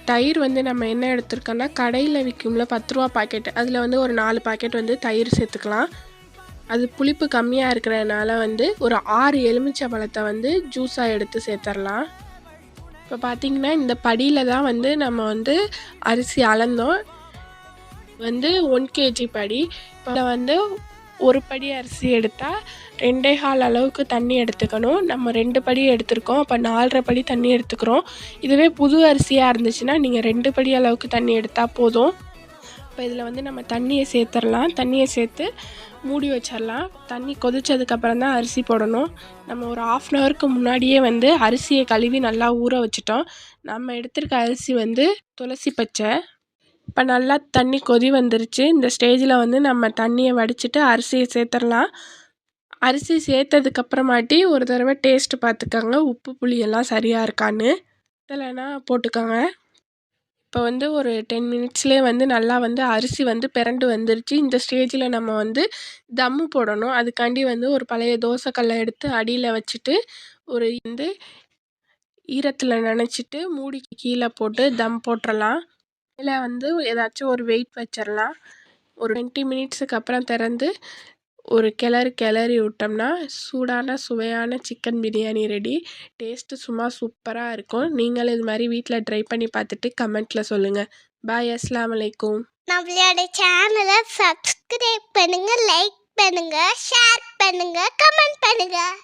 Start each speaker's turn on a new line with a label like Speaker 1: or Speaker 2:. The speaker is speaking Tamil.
Speaker 1: தயிர் வந்து நம்ம என்ன எடுத்துருக்கோன்னா கடையில் விற்கும்ல 10 ரூபா பாக்கெட், அதில் வந்து ஒரு 4 பாக்கெட் வந்து தயிர் சேர்த்துக்கலாம். அது புளிப்பு கம்மியாக இருக்கிறதுனால வந்து ஒரு 6 எலுமிச்சை பழத்தை வந்து ஜூஸாக எடுத்து சேர்த்துடலாம். இப்போ பார்த்திங்கன்னா இந்த படியில் தான் வந்து நம்ம வந்து அரிசி அளந்தோம். வந்து 1 kg படி. இப்போ வந்து ஒரு படி அரிசி எடுத்தால் 2.25 அளவுக்கு தண்ணி எடுத்துக்கணும். நம்ம 2 படி எடுத்துருக்கோம், அப்போ 4.5 படி தண்ணி எடுத்துக்கிறோம். இதுவே புது அரிசியாக இருந்துச்சுன்னா நீங்கள் 2 படி அளவுக்கு தண்ணி எடுத்தால் போதும். இப்போ இதில் வந்து நம்ம தண்ணியை சேர்த்துடலாம். தண்ணியை சேர்த்து மூடி வச்சிடலாம். தண்ணி கொதித்ததுக்கப்புறம் தான் அரிசி போடணும். நம்ம ஒரு 1/2 அன் ஹவருக்கு முன்னாடியே வந்து அரிசியை கழுவி நல்லா ஊற வச்சிட்டோம். நம்ம எடுத்திருக்க அரிசி வந்து துளசி பச்சை. இப்போ நல்லா தண்ணி கொதி வந்துருச்சு. இந்த ஸ்டேஜில் வந்து நம்ம தண்ணியை வடிச்சிட்டு அரிசியை சேர்த்துடலாம். அரிசி சேர்த்ததுக்கப்புறமாட்டி ஒரு தடவை டேஸ்ட்டு பார்த்துக்கோங்க, உப்பு புளியெல்லாம் சரியாக இருக்கான்னு. இல்லைன்னா போட்டுக்கோங்க. இப்போ வந்து ஒரு 10 மினிட்ஸ்லேயே வந்து நல்லா வந்து அரிசி வந்து பிரண்டு வந்துருச்சு. இந்த ஸ்டேஜில் நம்ம வந்து தம்மு போடணும். அதுக்காண்டி வந்து ஒரு பழைய தோசைக்கல்லை எடுத்து அடியில் வச்சுட்டு ஒரு வந்து ஈரத்தில் நனைச்சிட்டு மூடிக்கு கீழே போட்டு தம் போட்டுடலாம். இதில் வந்து ஏதாச்சும் ஒரு வெயிட் வச்சிடலாம். ஒரு 20 மினிட்ஸுக்கு அப்புறம் திறந்து ஒரு கிளறி விட்டோம்னா சூடான சுவையான சிக்கன் பிரியாணி ரெடி. டேஸ்ட்டு சும்மா சூப்பராக இருக்கும். நீங்களும் இது மாதிரி வீட்டில் ட்ரை பண்ணி பார்த்துட்டு கமெண்ட்டில் சொல்லுங்கள். பாய், அஸ்ஸலாமு அலைக்கும்.
Speaker 2: நம்மளோட சேனலை சப்ஸ்கிரைப் பண்ணுங்கள், லைக் பண்ணுங்கள், ஷேர் பண்ணுங்கள், கமெண்ட் பண்ணுங்கள்.